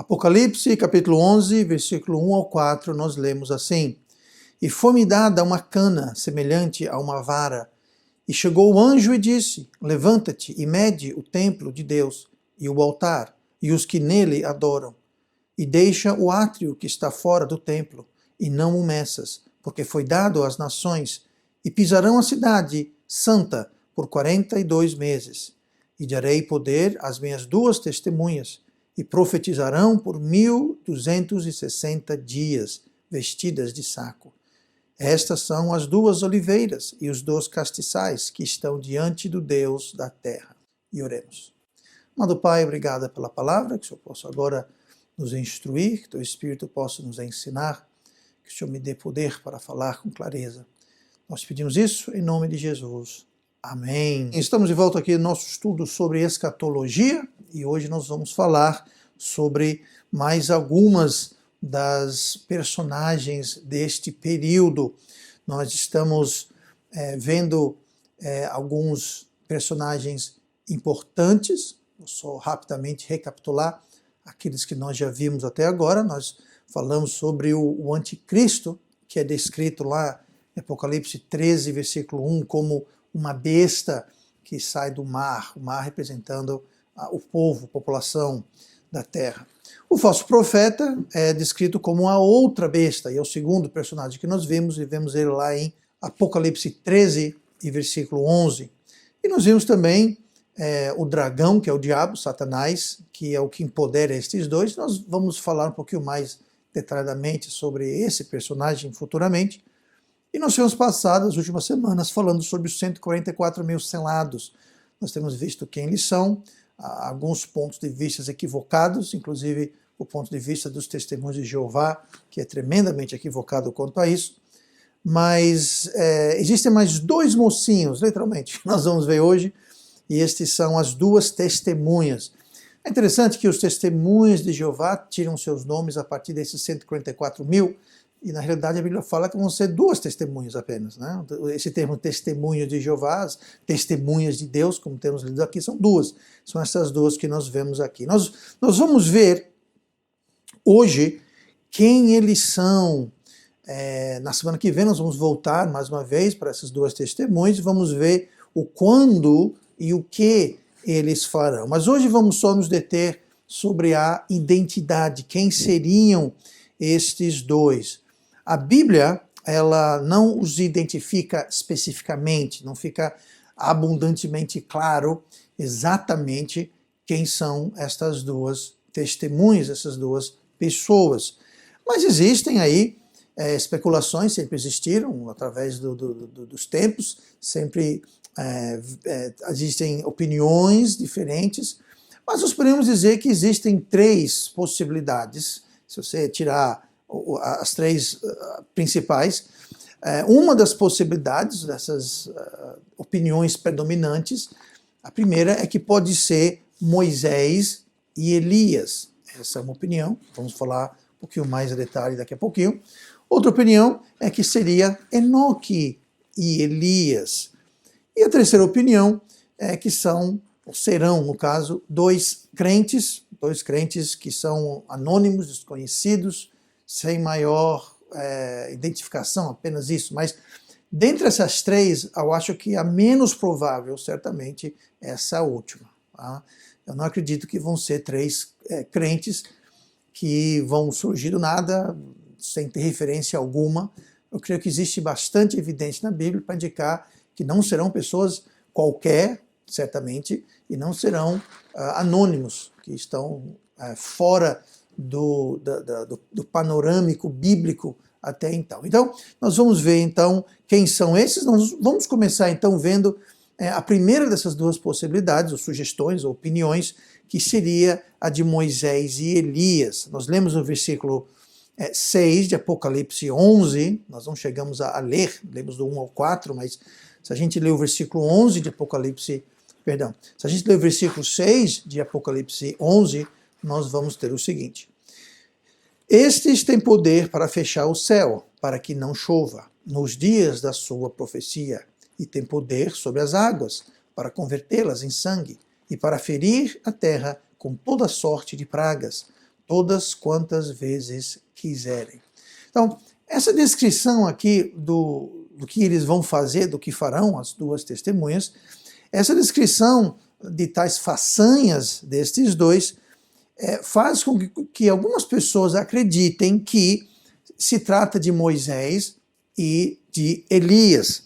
Apocalipse, capítulo 11, versículo 1 ao 4, nós lemos assim: E foi-me dada uma cana semelhante a uma vara, e chegou o anjo e disse: Levanta-te e mede o templo de Deus, e o altar, e os que nele adoram, e deixa o átrio que está fora do templo, e não o meças, porque foi dado às nações, e pisarão a cidade santa por 42 meses. E darei poder às minhas duas testemunhas, e profetizarão por 1260 dias, vestidas de saco. Estas são as duas oliveiras e os dois castiçais que estão diante do Deus da terra. E oremos. Amado Pai, obrigado pela palavra, que o Senhor possa agora nos instruir, que o Teu Espírito possa nos ensinar, que o Senhor me dê poder para falar com clareza. Nós pedimos isso em nome de Jesus. Amém. Estamos de volta aqui no nosso estudo sobre escatologia e hoje nós vamos falar sobre mais algumas das personagens deste período. Nós estamos vendo alguns personagens importantes. Vou só rapidamente recapitular aqueles que nós já vimos até agora. Nós falamos sobre o anticristo, que é descrito lá em Apocalipse 13, versículo 1, como uma besta que sai do mar, o mar representando o povo, a população da terra. O falso profeta é descrito como a outra besta, e é o segundo personagem que nós vemos, e vemos ele lá em Apocalipse 13 e versículo 11. E nós vimos também o dragão, que é o diabo, Satanás, que é o que empodera estes dois. Nós vamos falar um pouquinho mais detalhadamente sobre esse personagem futuramente. E nós temos passado as últimas semanas falando sobre os 144 mil selados. Nós temos visto quem eles são, alguns pontos de vista equivocados, inclusive o ponto de vista dos testemunhos de Jeová, que é tremendamente equivocado quanto a isso. Mas existem mais dois mocinhos, literalmente, que nós vamos ver hoje, e estes são as duas testemunhas. É interessante que os testemunhos de Jeová tiram seus nomes a partir desses 144 mil, e na realidade a Bíblia fala que vão ser duas testemunhas apenas, né? Esse termo testemunho de Jeová, as testemunhas de Deus, como temos lido aqui, são duas. São essas duas que nós vemos aqui. Nós vamos ver hoje quem eles são. Na semana que vem nós vamos voltar mais uma vez para essas duas testemunhas e vamos ver o quando e o que eles farão. Mas hoje vamos só nos deter sobre a identidade, quem seriam estes dois. A Bíblia, ela não os identifica especificamente, não fica abundantemente claro exatamente quem são estas duas testemunhas, essas duas pessoas. Mas existem aí especulações, sempre existiram através dos tempos, sempre existem opiniões diferentes, mas nós podemos dizer que existem três possibilidades. Se você tirar as três principais, uma das possibilidades dessas opiniões predominantes, a primeira é que pode ser Moisés e Elias. Essa é uma opinião, vamos falar um pouquinho mais a detalhe daqui a pouquinho. Outra opinião é que seria Enoque e Elias. E a terceira opinião é que serão, no caso, dois crentes que são anônimos, desconhecidos, sem maior identificação, apenas isso. Mas dentre essas três, eu acho que a menos provável, certamente, é essa última. Tá? Eu não acredito que vão ser três crentes que vão surgir do nada, sem ter referência alguma. Eu creio que existe bastante evidência na Bíblia para indicar que não serão pessoas qualquer, certamente, e não serão anônimos, que estão fora do panorâmico bíblico até então. Então, nós vamos ver então quem são esses. Nós vamos começar então vendo a primeira dessas duas possibilidades, ou sugestões, ou opiniões, que seria a de Moisés e Elias. Nós lemos no versículo 6 de Apocalipse 11, nós não chegamos a ler, lemos do 1 ao 4, mas se a gente ler o versículo 11 de Apocalipse, se a gente ler o versículo 6 de Apocalipse 11, nós vamos ter o seguinte: Estes têm poder para fechar o céu, para que não chova, nos dias da sua profecia, e têm poder sobre as águas, para convertê-las em sangue, e para ferir a terra com toda sorte de pragas. todas quantas vezes quiserem. Então, essa descrição aqui do que eles vão fazer, do que farão as duas testemunhas, essa descrição de tais façanhas destes dois faz com que algumas pessoas acreditem que se trata de Moisés e de Elias.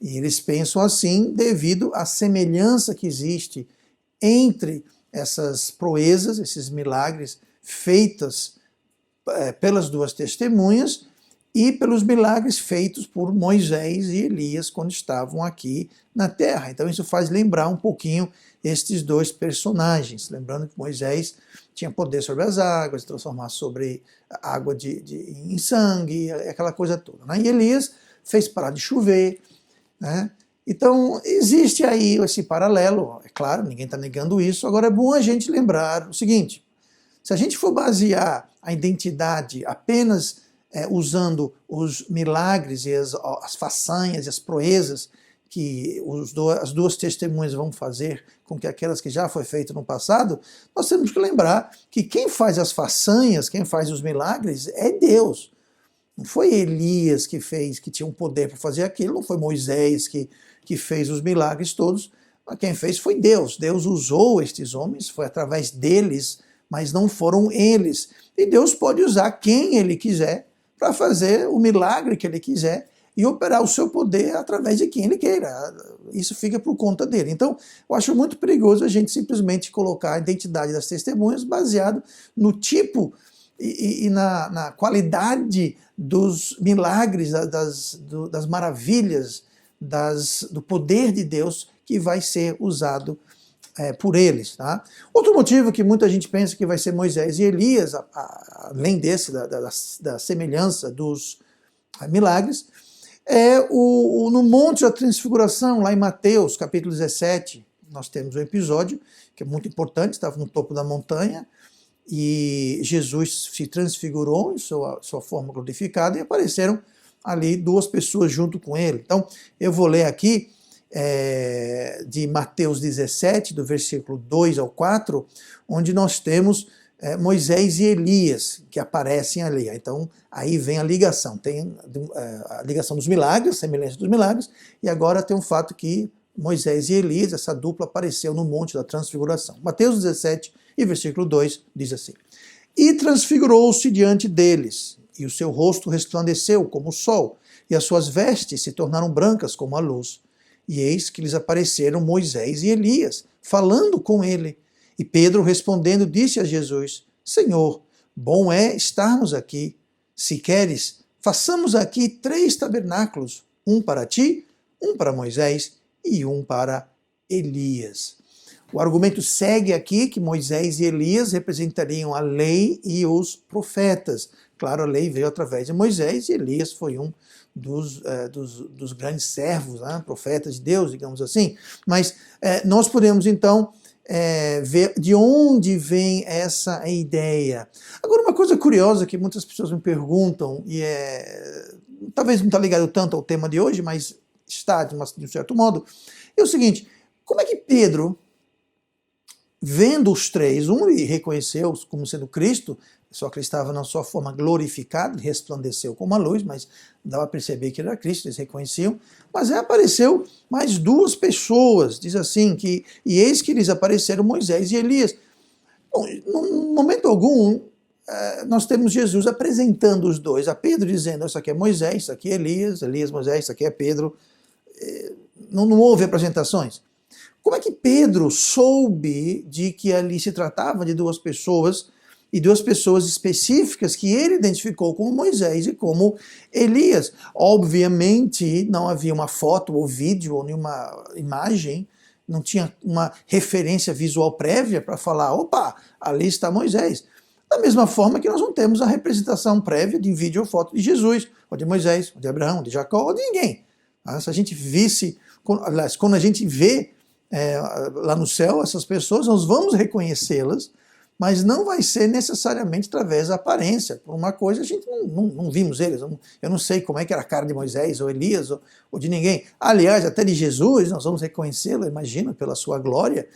E eles pensam assim devido à semelhança que existe entre essas proezas, esses milagres feitos pelas duas testemunhas e pelos milagres feitos por Moisés e Elias quando estavam aqui na terra. Então isso faz lembrar um pouquinho estes dois personagens. Lembrando que Moisés tinha poder sobre as águas, transformar sobre água em sangue, aquela coisa toda, né? E Elias fez parar de chover, né? Então existe aí esse paralelo, é claro, ninguém está negando isso. Agora é bom a gente lembrar o seguinte: se a gente for basear a identidade apenas usando os milagres e as façanhas e as proezas que as duas testemunhas vão fazer com que aquelas que já foi feito no passado, nós temos que lembrar que quem faz as façanhas, quem faz os milagres é Deus. Não foi Elias que fez, que tinha um poder para fazer aquilo, não foi Moisés que fez os milagres todos, mas quem fez foi Deus. Deus usou estes homens, foi através deles, mas não foram eles. E Deus pode usar quem Ele quiser para fazer o milagre que Ele quiser e operar o seu poder através de quem Ele queira. Isso fica por conta dele. Então, eu acho muito perigoso a gente simplesmente colocar a identidade das testemunhas baseado no tipo e na qualidade dos milagres, das maravilhas, do poder de Deus que vai ser usado por eles. Tá? Outro motivo que muita gente pensa que vai ser Moisés e Elias, além desse, da semelhança dos milagres, no Monte da Transfiguração, lá em Mateus, capítulo 17, nós temos um episódio que é muito importante, estava no topo da montanha, e Jesus se transfigurou em sua forma glorificada, e apareceram ali duas pessoas junto com ele. Então, eu vou ler aqui de Mateus 17, do versículo 2 ao 4, onde nós temos Moisés e Elias, que aparecem ali. Então, aí vem a ligação. Tem a ligação dos milagres, a semelhança dos milagres, e agora tem um fato que Moisés e Elias, essa dupla, apareceu no Monte da Transfiguração. Mateus 17, e versículo 2, diz assim: E transfigurou-se diante deles, e o seu rosto resplandeceu como o sol, e as suas vestes se tornaram brancas como a luz. E eis que lhes apareceram Moisés e Elias, falando com ele. E Pedro, respondendo, disse a Jesus: Senhor, bom é estarmos aqui. Se queres, façamos aqui 3 tabernáculos, um para ti, um para Moisés e um para Elias. O argumento segue aqui que Moisés e Elias representariam a lei e os profetas. Claro, a lei veio através de Moisés e Elias foi um dos grandes servos, né, profetas de Deus, digamos assim. Mas nós podemos, então, ver de onde vem essa ideia. Agora, uma coisa curiosa que muitas pessoas me perguntam, e talvez não está ligado tanto ao tema de hoje, mas está, de um certo modo, é o seguinte: como é que Pedro, vendo os 3, um ele reconheceu como sendo Cristo, só que ele estava na sua forma glorificada, resplandeceu como a luz, mas dava a perceber que ele era Cristo, eles reconheciam. Mas aí apareceu mais 2 pessoas, diz assim, e eis que lhes apareceram Moisés e Elias. Bom, num momento algum, nós temos Jesus apresentando os dois, a Pedro dizendo: isso aqui é Moisés, isso aqui é Elias, Moisés, isso aqui é Pedro. Não houve apresentações. Como é que Pedro soube de que ali se tratava de 2 pessoas, e 2 pessoas específicas que ele identificou como Moisés e como Elias? Obviamente não havia uma foto ou vídeo ou nenhuma imagem, não tinha uma referência visual prévia para falar: opa, ali está Moisés. Da mesma forma que nós não temos a representação prévia de vídeo ou foto de Jesus, ou de Moisés, ou de Abraão, ou de Jacó, ou de ninguém. Se a gente visse, aliás, quando a gente vê lá no céu essas pessoas, nós vamos reconhecê-las, mas não vai ser necessariamente através da aparência. Por uma coisa, a gente não vimos eles. Eu não sei como é que era a cara de Moisés, ou Elias, ou de ninguém. Aliás, até de Jesus, nós vamos reconhecê-lo, imagino, pela sua glória.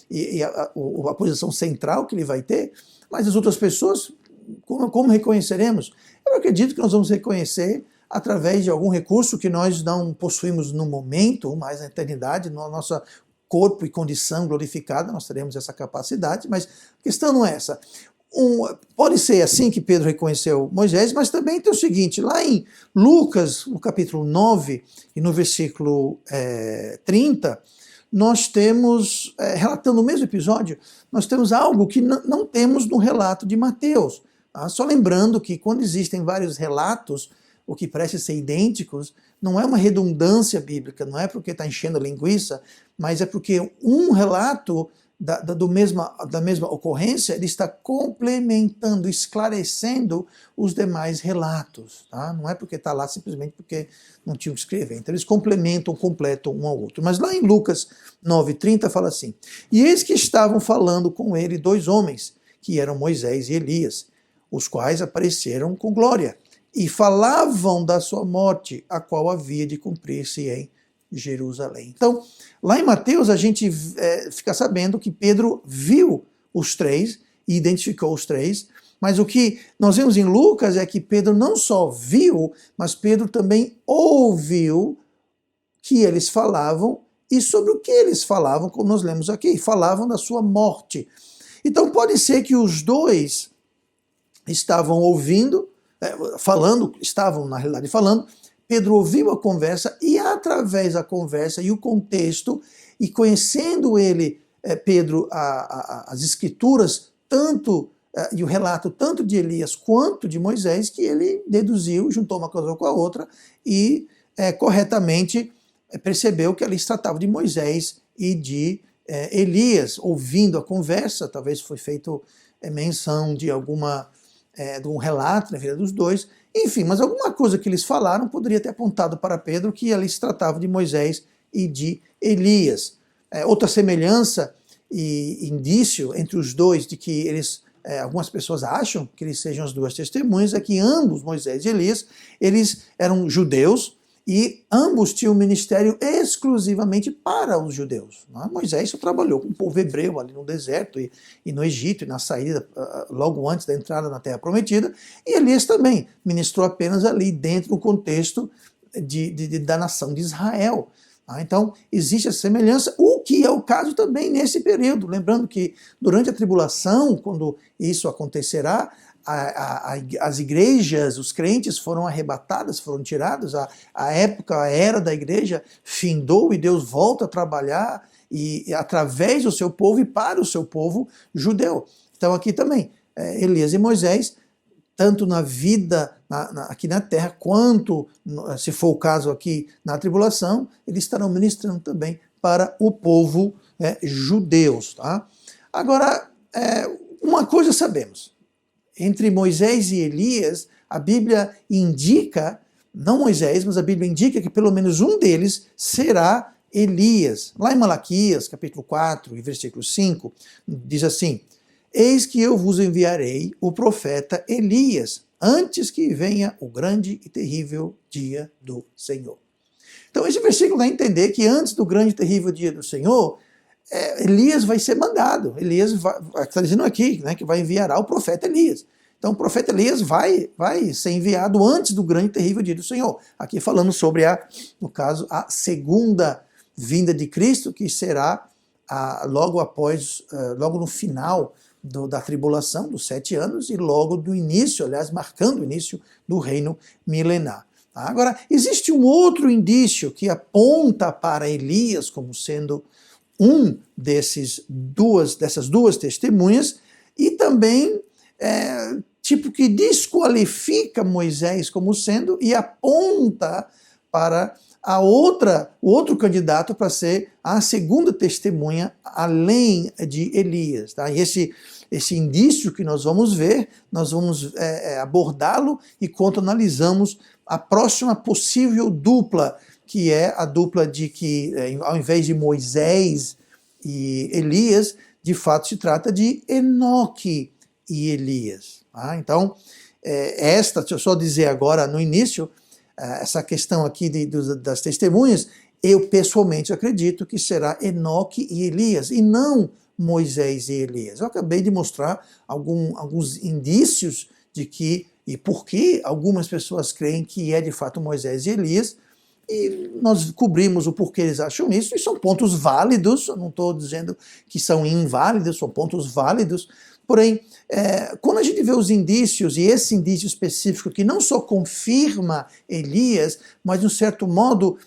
e a posição central que ele vai ter, mas as outras pessoas, como reconheceremos? Eu acredito que nós vamos reconhecer através de algum recurso que nós não possuímos no momento, mas na eternidade, no nosso corpo e condição glorificada, nós teremos essa capacidade, mas a questão não é essa. Pode ser assim que Pedro reconheceu Moisés, mas também tem o seguinte, lá em Lucas, no capítulo 9, e no versículo 30, nós temos, relatando o mesmo episódio, nós temos algo que não temos no relato de Mateus. Tá? Só lembrando que quando existem vários relatos, o que parece ser idênticos, não é uma redundância bíblica, não é porque está enchendo a linguiça, mas é porque um relato da mesma ocorrência, ele está complementando, esclarecendo os demais relatos. Tá? Não é porque está lá simplesmente porque não tinham que escrever. Então eles complementam um ao outro. Mas lá em Lucas 9,30 fala assim, e eis que estavam falando com ele 2 homens, que eram Moisés e Elias, os quais apareceram com glória, e falavam da sua morte, a qual havia de cumprir-se em Jerusalém. Então, lá em Mateus, a gente fica sabendo que Pedro viu os 3 e identificou os 3, mas o que nós vemos em Lucas é que Pedro não só viu, mas Pedro também ouviu que eles falavam e sobre o que eles falavam, como nós lemos aqui, falavam da sua morte. Então, pode ser que os 2 estavam ouvindo, estavam na realidade falando, Pedro ouviu a conversa e através da conversa e o contexto, e conhecendo ele, Pedro, as escrituras, e o relato tanto de Elias quanto de Moisés, que ele deduziu, juntou uma coisa com a outra e corretamente percebeu que ali se tratava de Moisés e de Elias. Ouvindo a conversa, talvez foi feito menção de de um relato na vida dos 2, enfim, mas alguma coisa que eles falaram poderia ter apontado para Pedro que ali se tratava de Moisés e de Elias. Outra semelhança e indício entre os 2 de que algumas pessoas acham que eles sejam as 2 testemunhas é que ambos, Moisés e Elias, eles eram judeus e ambos tinham um ministério exclusivamente para os judeus. Não é? Moisés só trabalhou com o povo hebreu ali no deserto e no Egito e na saída, logo antes da entrada na Terra Prometida, e Elias também ministrou apenas ali dentro do contexto da nação de Israel. Tá? Então, existe essa semelhança, o que é o caso também nesse período. Lembrando que durante a tribulação, quando isso acontecerá, as igrejas, os crentes foram arrebatados, foram tirados, a era da igreja findou e Deus volta a trabalhar através do seu povo e para o seu povo judeu. Então aqui também, Elias e Moisés, tanto na vida aqui na terra, quanto, se for o caso aqui na tribulação, eles estarão ministrando também para o povo judeus. Tá? Agora, uma coisa sabemos, entre Moisés e Elias, a Bíblia indica, não Moisés, mas a Bíblia indica que pelo menos um deles será Elias. Lá em Malaquias, capítulo 4, e versículo 5, diz assim, eis que eu vos enviarei o profeta Elias, antes que venha o grande e terrível dia do Senhor. Então esse versículo dá a entender que antes do grande e terrível dia do Senhor, Elias vai ser mandado. Elias está dizendo aqui, né, que vai enviar o profeta Elias. Então o profeta Elias vai ser enviado antes do grande e terrível dia do Senhor. Aqui falando sobre no caso, a segunda vinda de Cristo, que será logo no final da tribulação, dos 7 anos, e logo do início, aliás, marcando o início do reino milenar. Agora, existe um outro indício que aponta para Elias como sendo dessas duas testemunhas, e também que desqualifica Moisés como sendo e aponta para o outro candidato para ser a segunda testemunha além de Elias. Tá? E esse indício que nós vamos ver, nós vamos abordá-lo e quando analisamos a próxima possível dupla, que é a dupla de que, ao invés de Moisés e Elias, de fato se trata de Enoque e Elias. Tá? Então, deixa eu só dizer agora no início, essa questão aqui das testemunhas, eu pessoalmente acredito que será Enoque e Elias, e não Moisés e Elias? Eu acabei de mostrar alguns indícios de que e por que algumas pessoas creem que é de fato Moisés e Elias, e nós cobrimos o porquê eles acham isso, e são pontos válidos, eu não estou dizendo que são inválidos, são pontos válidos, porém, quando a gente vê os indícios, e esse indício específico que não só confirma Elias, mas de um certo modo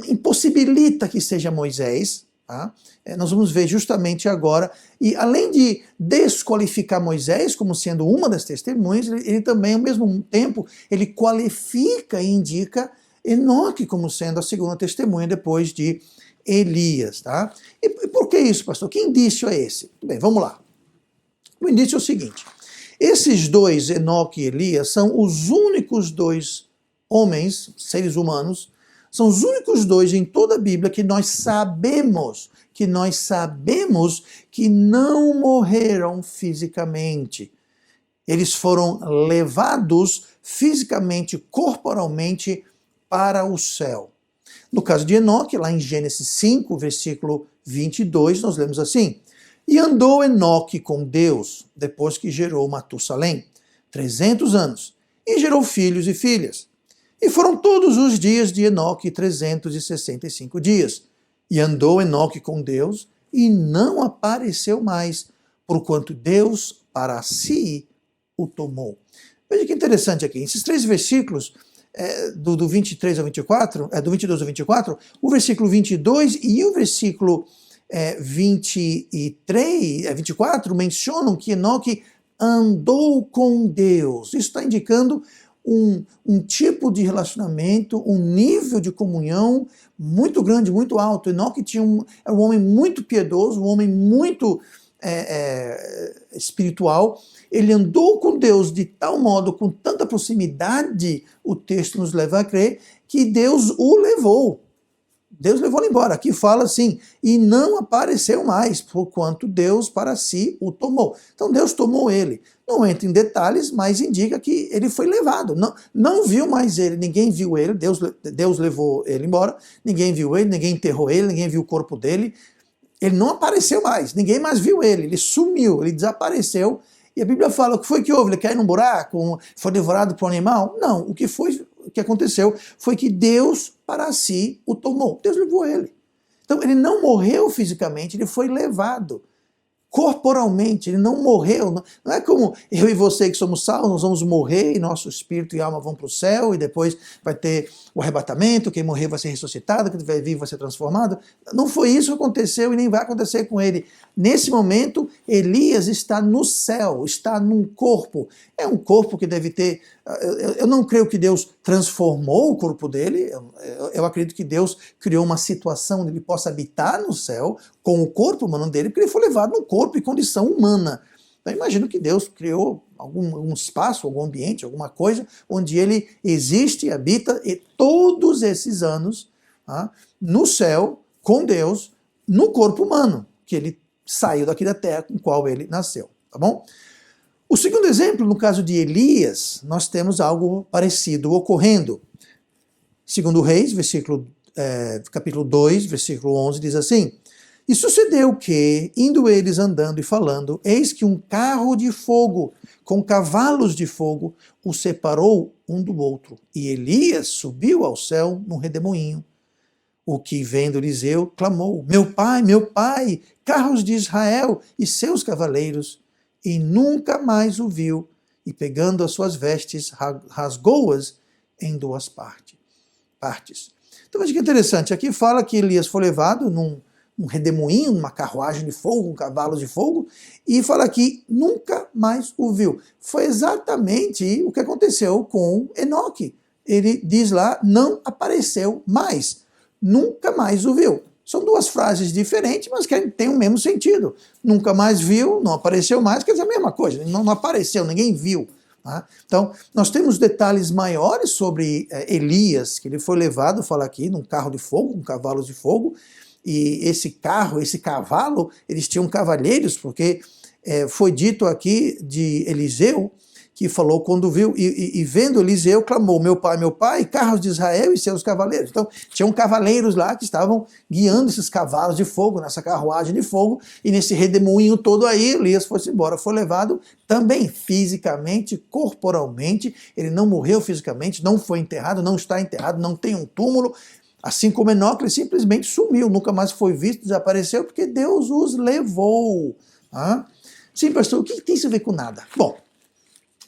impossibilita que seja Moisés, tá? Nós vamos ver justamente agora, e além de desqualificar Moisés como sendo uma das testemunhas, ele também, ao mesmo tempo, ele qualifica e indica Enoque como sendo a segunda testemunha depois de Elias. Tá? E por que isso, pastor? Que indício é esse? Bem, vamos lá. O indício é o seguinte, esses dois, Enoque e Elias, são os únicos dois homens, seres humanos, são os únicos dois em toda a Bíblia que nós sabemos que não morreram fisicamente. Eles foram levados fisicamente, corporalmente, para o céu. No caso de Enoque, lá em Gênesis 5, versículo 22, nós lemos assim: E andou Enoque com Deus, depois que gerou Matusalém, 300 anos, e gerou filhos e filhas. E foram todos os dias de Enoque 365 dias. E andou Enoque com Deus, e não apareceu mais, porquanto Deus para si o tomou. Veja que interessante aqui, esses três versículos, do 23 ao 24, do 22 ao 24, o versículo 22 e o versículo 24 mencionam que Enoque andou com Deus. Isso está indicando um tipo de relacionamento, um nível de comunhão muito grande, muito alto. Enoque era um homem muito piedoso, um homem muito espiritual. Ele andou com Deus de tal modo, com tanta proximidade, o texto nos leva a crer, que Deus o levou. Deus levou ele embora. Aqui fala assim, e não apareceu mais, porquanto Deus para si o tomou. Então Deus tomou ele. Não entra em detalhes, mas indica que ele foi levado. Não viu mais ele, ninguém viu ele, Deus levou ele embora, ninguém viu ele, ninguém enterrou ele, ninguém viu o corpo dele. Ele não apareceu mais, ninguém mais viu ele sumiu, ele desapareceu. E a Bíblia fala, o que foi que houve? Ele caiu num buraco, foi devorado por um animal? Não, o que aconteceu foi que Deus para si o tomou. Deus levou ele. Então ele não morreu fisicamente, ele foi levado. Corporalmente, ele não morreu. Não é como eu e você que somos salvos, nós vamos morrer e nosso espírito e alma vão para o céu e depois vai ter o arrebatamento, quem morrer vai ser ressuscitado, quem estiver vivo vai ser transformado. Não foi isso que aconteceu e nem vai acontecer com ele. Nesse momento, Elias está no céu, está num corpo. É um corpo que deve ter... Eu não creio que Deus transformou o corpo dele, eu acredito que Deus criou uma situação onde ele possa habitar no céu com o corpo humano dele, porque ele foi levado num corpo e condição humana. Então imagino que Deus criou algum espaço, algum ambiente, alguma coisa, onde ele existe, habita, e todos esses anos no céu, com Deus, no corpo humano, que ele saiu daqui da terra com o qual ele nasceu, tá bom? O segundo exemplo, no caso de Elias, nós temos algo parecido ocorrendo. Segundo Reis, capítulo 2, versículo 11, diz assim: E sucedeu que, indo eles andando e falando, eis que um carro de fogo, com cavalos de fogo, os separou um do outro. E Elias subiu ao céu num redemoinho. O que, vendo Eliseu, clamou: meu pai, carros de Israel e seus cavaleiros. E nunca mais o viu, e pegando as suas vestes, rasgou-as em duas partes. Então veja que interessante, aqui fala que Elias foi levado num redemoinho, numa carruagem de fogo, com cavalos de fogo, e fala que nunca mais o viu. Foi exatamente o que aconteceu com Enoque. Ele diz lá, não apareceu mais, nunca mais o viu. São duas frases diferentes, mas que têm o mesmo sentido. Nunca mais viu, não apareceu mais, quer dizer a mesma coisa. Não apareceu, ninguém viu. Tá? Então, nós temos detalhes maiores sobre Elias, que ele foi levado, fala aqui, num carro de fogo, com cavalos de fogo. E esse cavalo, eles tinham cavalheiros, porque foi dito aqui de Eliseu que falou quando viu, e vendo Eliseu, clamou, meu pai, carros de Israel e seus cavaleiros. Então, tinham cavaleiros lá que estavam guiando esses cavalos de fogo, nessa carruagem de fogo, e nesse redemoinho todo aí, Elias foi-se embora, foi levado também fisicamente, corporalmente, ele não morreu fisicamente, não foi enterrado, não está enterrado, não tem um túmulo, assim como Enoque, ele simplesmente sumiu, nunca mais foi visto, desapareceu, porque Deus os levou. Sim, pastor, o que tem isso a ver com nada? Bom,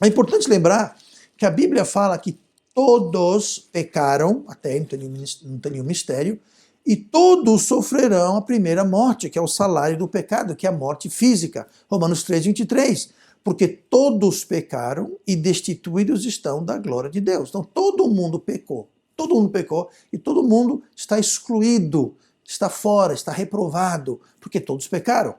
é importante lembrar que a Bíblia fala que todos pecaram, até não tem nenhum mistério, e todos sofrerão a primeira morte, que é o salário do pecado, que é a morte física. Romanos 3:23. Porque todos pecaram e destituídos estão da glória de Deus. Então todo mundo pecou e todo mundo está excluído, está fora, está reprovado, porque todos pecaram.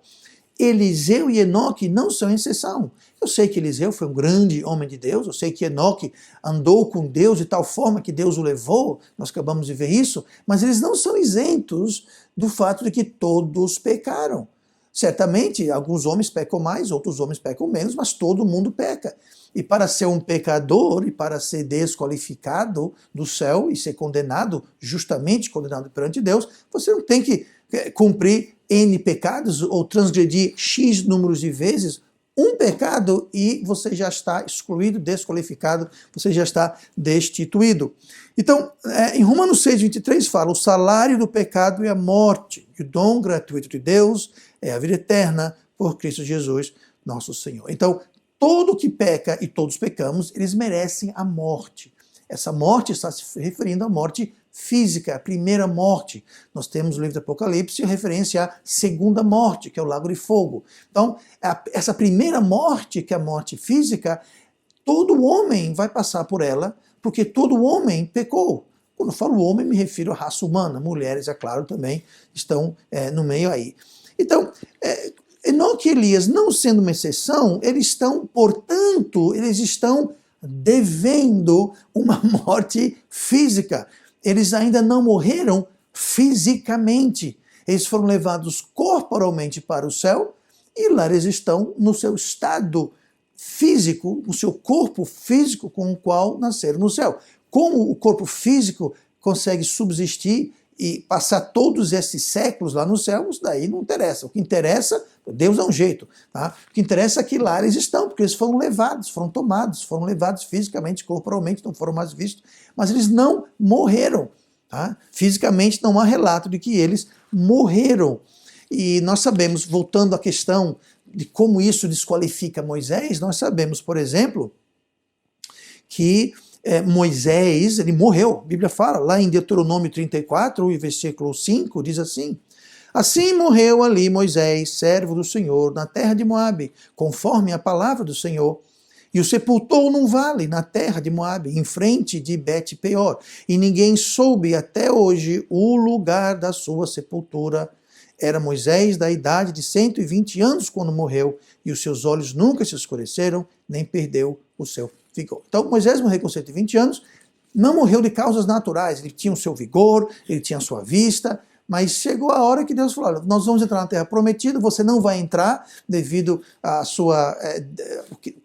Eliseu e Enoque não são exceção. Eu sei que Eliseu foi um grande homem de Deus, eu sei que Enoque andou com Deus de tal forma que Deus o levou, nós acabamos de ver isso, mas eles não são isentos do fato de que todos pecaram. Certamente, alguns homens pecam mais, outros homens pecam menos, mas todo mundo peca. E para ser um pecador e para ser desqualificado do céu e ser condenado, justamente condenado perante Deus, você não tem que cumprir N pecados ou transgredir X números de vezes um pecado e você já está excluído, desqualificado, você já está destituído. Então, em Romanos 6:23 fala, o salário do pecado é a morte, e o dom gratuito de Deus é a vida eterna por Cristo Jesus, nosso Senhor. Então, todo que peca, e todos pecamos, eles merecem a morte. Essa morte está se referindo à morte física, a primeira morte. Nós temos no livro do Apocalipse referência à segunda morte, que é o lago de fogo. Então, essa primeira morte, que é a morte física, todo homem vai passar por ela, porque todo homem pecou. Quando eu falo homem, me refiro à raça humana. Mulheres, é claro, também estão no meio aí. Então, Enoque e Elias, não sendo uma exceção, eles estão devendo uma morte física. Eles ainda não morreram fisicamente. Eles foram levados corporalmente para o céu e lá eles estão no seu estado físico, no seu corpo físico com o qual nasceram no céu. Como o corpo físico consegue subsistir e passar todos esses séculos lá no céu, isso daí não interessa. O que interessa, Deus dá um jeito. Tá? O que interessa é que lá eles estão, porque eles foram levados, foram tomados, foram levados fisicamente, corporalmente, não foram mais vistos, mas eles não morreram. Tá? Fisicamente não há relato de que eles morreram. E nós sabemos, voltando à questão de como isso desqualifica Moisés, nós sabemos, por exemplo, que Moisés, ele morreu. A Bíblia fala, lá em Deuteronômio 34, versículo 5, diz assim, assim morreu ali Moisés, servo do Senhor, na terra de Moabe, conforme a palavra do Senhor, e o sepultou num vale, na terra de Moabe, em frente de Bet-peor, e ninguém soube até hoje o lugar da sua sepultura. Era Moisés da idade de 120 anos quando morreu, e os seus olhos nunca se escureceram, nem perdeu o seu vigor. Então, Moisés morreu com 120 anos, não morreu de causas naturais, ele tinha o seu vigor, ele tinha a sua vista, mas chegou a hora que Deus falou, olha, nós vamos entrar na terra prometida, você não vai entrar devido à sua,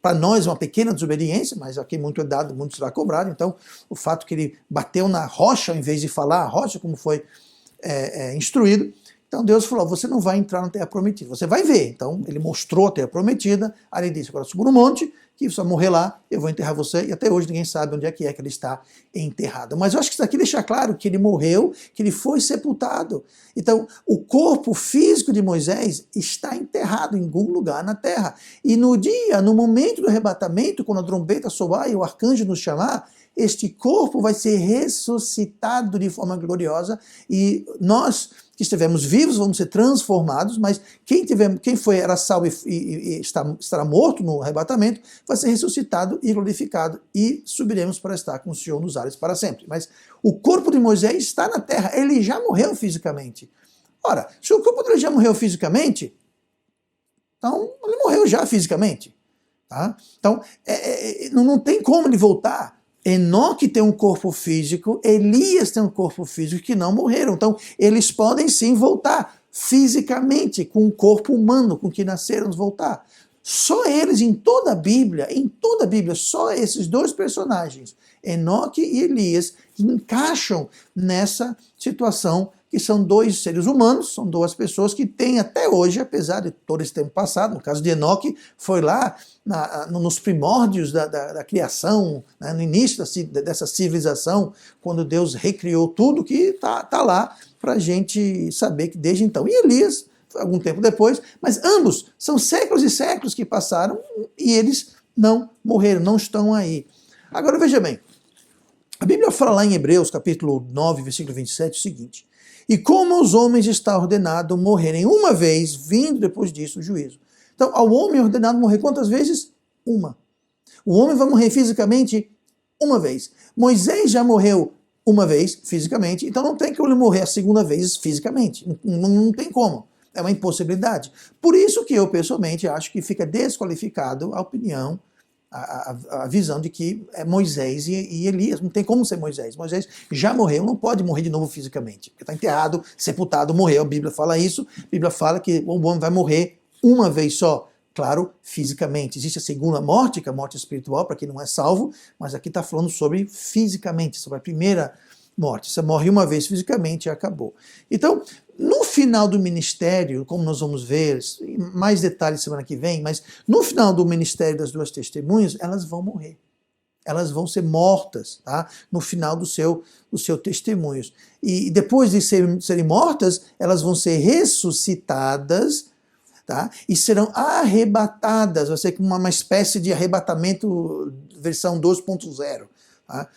para nós, uma pequena desobediência, mas aqui muito é dado, muito será cobrado, então o fato que ele bateu na rocha ao invés de falar a rocha, como foi instruído, então Deus falou, você não vai entrar na terra prometida, você vai ver. Então ele mostrou a terra prometida, aí ele disse, agora suba no monte, que você vai morrer lá, eu vou enterrar você, e até hoje ninguém sabe onde é que ele está enterrado. Mas eu acho que isso aqui deixa claro que ele morreu, que ele foi sepultado. Então o corpo físico de Moisés está enterrado em algum lugar na terra. E no momento do arrebatamento, quando a trombeta soar e o arcanjo nos chamar, este corpo vai ser ressuscitado de forma gloriosa e nós que estivermos vivos vamos ser transformados, mas quem era salvo e estará morto no arrebatamento vai ser ressuscitado e glorificado e subiremos para estar com o Senhor nos ares para sempre. Mas o corpo de Moisés está na terra, ele já morreu fisicamente. Ora, se o corpo dele já morreu fisicamente, então ele morreu já fisicamente. Tá? Então não tem como ele voltar. Enoque tem um corpo físico, Elias tem um corpo físico que não morreram. Então, eles podem sim voltar fisicamente, com o corpo humano com que nasceram voltar. Só eles, em toda a Bíblia, só esses dois personagens, Enoque e Elias, encaixam nessa situação, que são dois seres humanos, são duas pessoas que têm até hoje, apesar de todo esse tempo passado, no caso de Enoque, foi lá nos primórdios da criação, né, no início dessa civilização, quando Deus recriou tudo, que tá lá para a gente saber que desde então. E Elias, algum tempo depois, mas ambos são séculos e séculos que passaram e eles não morreram, não estão aí. Agora veja bem, a Bíblia fala lá em Hebreus, capítulo 9, versículo 27, o seguinte: e como aos homens está ordenado morrerem uma vez, vindo depois disso o juízo. Então, ao homem é ordenado morrer quantas vezes? Uma. O homem vai morrer fisicamente uma vez. Moisés já morreu uma vez fisicamente, então não tem como ele morrer a segunda vez fisicamente. Não tem como. É uma impossibilidade. Por isso que eu, pessoalmente, acho que fica desqualificado a opinião, a visão de que é Moisés e Elias. Não tem como ser Moisés. Moisés já morreu, não pode morrer de novo fisicamente. Porque está enterrado, sepultado, morreu. A Bíblia fala isso. A Bíblia fala que o homem vai morrer uma vez só. Claro, fisicamente. Existe a segunda morte, que é a morte espiritual, para quem não é salvo, mas aqui está falando sobre fisicamente, sobre a primeira morte. Você morre uma vez fisicamente e acabou. Então, no final do ministério, como nós vamos ver, mais detalhes semana que vem, mas no final do ministério das duas testemunhas, elas vão morrer. Elas vão ser mortas, tá? No final do seu testemunho. E depois de serem mortas, elas vão ser ressuscitadas, tá? E serão arrebatadas. Vai ser uma espécie de arrebatamento versão 2.0. Tá?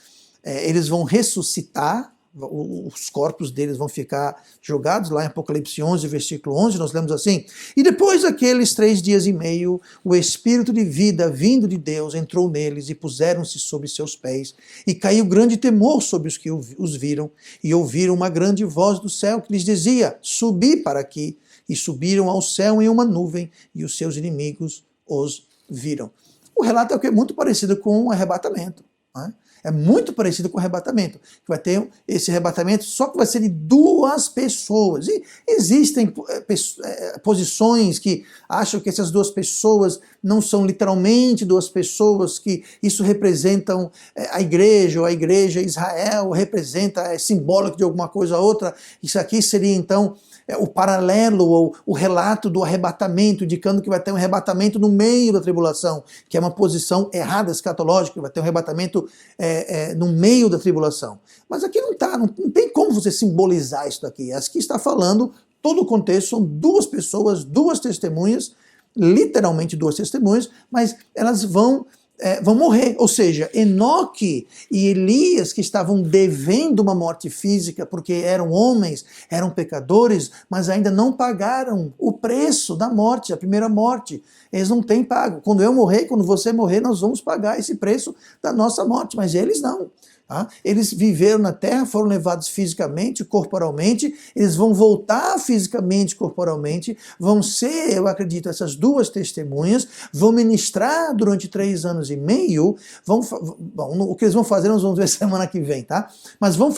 Eles vão ressuscitar, os corpos deles vão ficar jogados lá em Apocalipse 11, versículo 11, nós lemos assim: e depois daqueles 3 dias e meio, o Espírito de vida vindo de Deus entrou neles e puseram-se sobre seus pés, e caiu grande temor sobre os que os viram, e ouviram uma grande voz do céu que lhes dizia: subi para aqui, e subiram ao céu em uma nuvem, e os seus inimigos os viram. O relato é muito parecido com o arrebatamento, né? É muito parecido com o arrebatamento. Vai ter esse arrebatamento, só que vai ser de 2 pessoas. E existem posições que acham que essas 2 pessoas não são literalmente 2 pessoas, que isso representam a igreja, ou a igreja Israel, representa, é simbólico de alguma coisa ou outra. Isso aqui seria então o paralelo ou o relato do arrebatamento, indicando que vai ter um arrebatamento no meio da tribulação, que é uma posição errada, escatológica, vai ter um arrebatamento no meio da tribulação. Mas aqui não tem como você simbolizar isso daqui. Aqui está falando, todo o contexto, são 2 pessoas, 2 testemunhas, literalmente 2 testemunhas, mas elas vão morrer. Ou seja, Enoque e Elias, que estavam devendo uma morte física, porque eram homens, eram pecadores, mas ainda não pagaram o preço da morte, a primeira morte. Eles não têm pago. Quando eu morrer, quando você morrer, nós vamos pagar esse preço da nossa morte, mas eles não. Tá? Eles viveram na terra, foram levados fisicamente, corporalmente, eles vão voltar fisicamente, corporalmente, vão ser, eu acredito, essas 2 testemunhas, vão ministrar durante 3 anos e meio, o que eles vão fazer nós vamos ver semana que vem, tá? Mas vão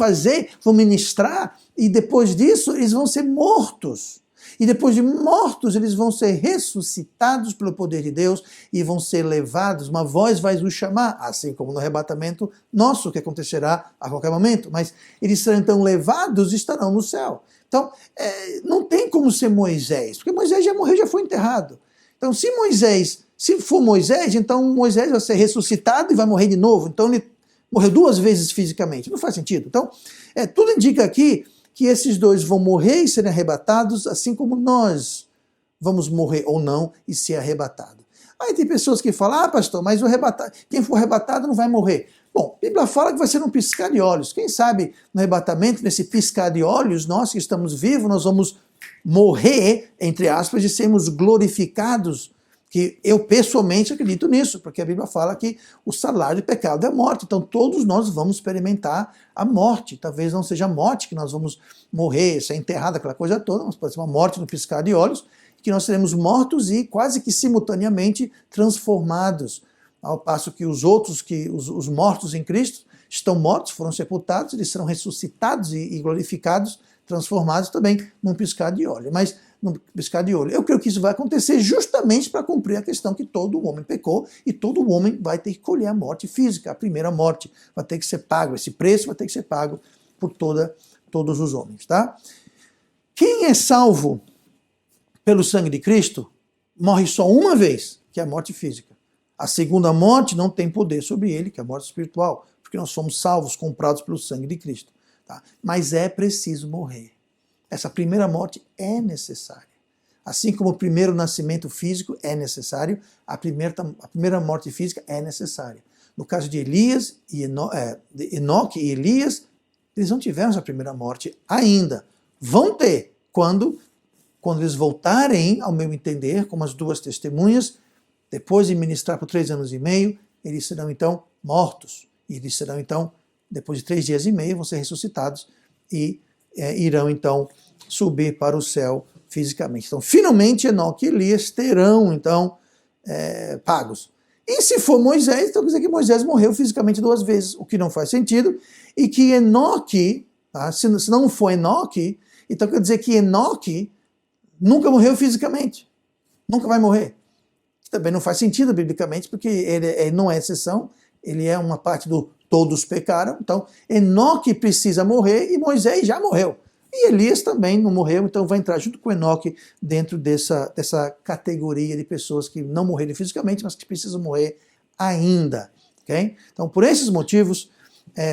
ministrar, e depois disso eles vão ser mortos. E depois de mortos, eles vão ser ressuscitados pelo poder de Deus e vão ser levados, uma voz vai os chamar, assim como no arrebatamento nosso, que acontecerá a qualquer momento. Mas eles serão então levados e estarão no céu. Então, não tem como ser Moisés, porque Moisés já morreu, já foi enterrado. Então, se for Moisés, então Moisés vai ser ressuscitado e vai morrer de novo. Então, ele morreu 2 vezes fisicamente. Não faz sentido. Então, tudo indica aqui que esses 2 vão morrer e serem arrebatados, assim como nós vamos morrer ou não e ser arrebatado. Aí tem pessoas que falam: pastor, mas quem for arrebatado não vai morrer. Bom, a Bíblia fala que vai ser num piscar de olhos. Quem sabe no arrebatamento, nesse piscar de olhos, nós que estamos vivos, nós vamos morrer, entre aspas, e sermos glorificados. Que eu pessoalmente acredito nisso, porque a Bíblia fala que o salário do pecado é a morte. Então todos nós vamos experimentar a morte. Talvez não seja a morte que nós vamos morrer, ser enterrado, aquela coisa toda, mas pode ser uma morte no piscar de olhos, que nós seremos mortos e quase que simultaneamente transformados. Ao passo que os outros, os mortos em Cristo, estão mortos, foram sepultados, eles serão ressuscitados e glorificados, transformados também num piscar de olhos. Mas no piscar de olho. Eu creio que isso vai acontecer justamente para cumprir a questão que todo homem pecou e todo homem vai ter que colher a morte física, a primeira morte. Vai ter que ser pago, esse preço vai ter que ser pago por todos os homens, tá? Quem é salvo pelo sangue de Cristo morre só uma vez, que é a morte física. A segunda morte não tem poder sobre ele, que é a morte espiritual, porque nós somos salvos, comprados pelo sangue de Cristo. Tá? Mas é preciso morrer. Essa primeira morte é necessária. Assim como o primeiro nascimento físico é necessário, a primeira morte física é necessária. No caso de Elias e de Enoque e Elias, eles não tiveram essa primeira morte ainda. Vão ter quando eles voltarem, ao meu entender, como as duas testemunhas, depois de ministrar por 3 anos e meio, eles serão então mortos. E eles serão então, depois de 3 dias e meio, vão ser ressuscitados e irão então subir para o céu fisicamente. Então, finalmente, Enoque e Elias terão então pagos. E se for Moisés, então quer dizer que Moisés morreu fisicamente 2 vezes, o que não faz sentido, e que Enoque, tá? Se não for Enoque, então quer dizer que Enoque nunca morreu fisicamente, nunca vai morrer. Também não faz sentido biblicamente, porque ele não é exceção, ele é uma parte do todos pecaram, então Enoque precisa morrer e Moisés já morreu. E Elias também não morreu, então vai entrar junto com Enoque dentro dessa categoria de pessoas que não morreram fisicamente, mas que precisam morrer ainda. Okay? Então, por esses motivos,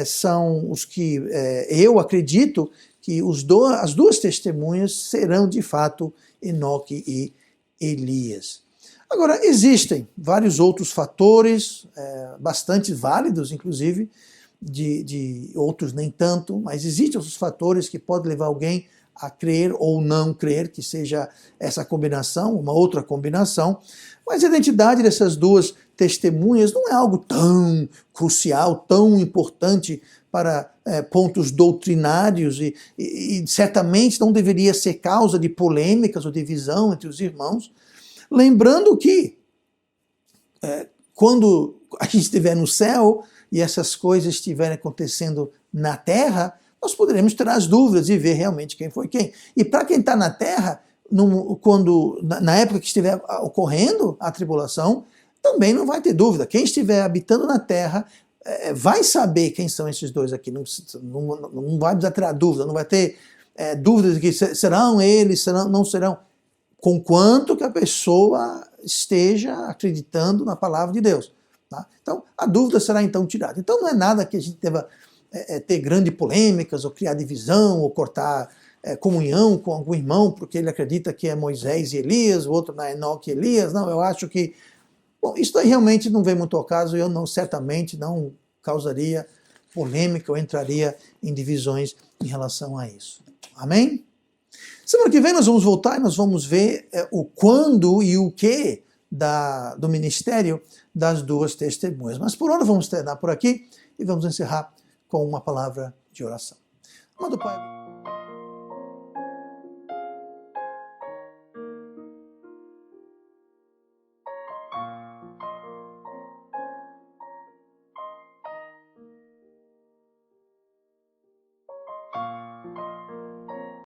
são os que eu acredito que as duas testemunhas serão de fato Enoque e Elias. Agora, existem vários outros fatores, bastante válidos, inclusive, de outros nem tanto, mas existem outros fatores que podem levar alguém a crer ou não crer, que seja essa combinação, uma outra combinação, mas a identidade dessas duas testemunhas não é algo tão crucial, tão importante para pontos doutrinários e certamente não deveria ser causa de polêmicas ou divisão entre os irmãos. Lembrando que quando a gente estiver no céu e essas coisas estiverem acontecendo na terra, nós poderemos ter as dúvidas e ver realmente quem foi quem. E para quem está na terra, na época que estiver ocorrendo a tribulação, também não vai ter dúvida. Quem estiver habitando na terra vai saber quem são esses dois aqui. Não vai precisar ter a dúvida, não vai ter dúvidas de que serão eles, não serão. Conquanto que a pessoa esteja acreditando na palavra de Deus. Tá? Então, a dúvida será então tirada. Então, não é nada que a gente deva ter grandes polêmicas, ou criar divisão, ou cortar comunhão com algum irmão, porque ele acredita que é Moisés e Elias, o outro não é Enoque e Elias. Não, eu acho que... Bom, isso aí realmente não vem muito ao caso, eu certamente não causaria polêmica ou entraria em divisões em relação a isso. Amém? Semana que vem nós vamos voltar e nós vamos ver o quando e o que do ministério das duas testemunhas. Mas por hora vamos terminar por aqui e vamos encerrar com uma palavra de oração. Amado Pai...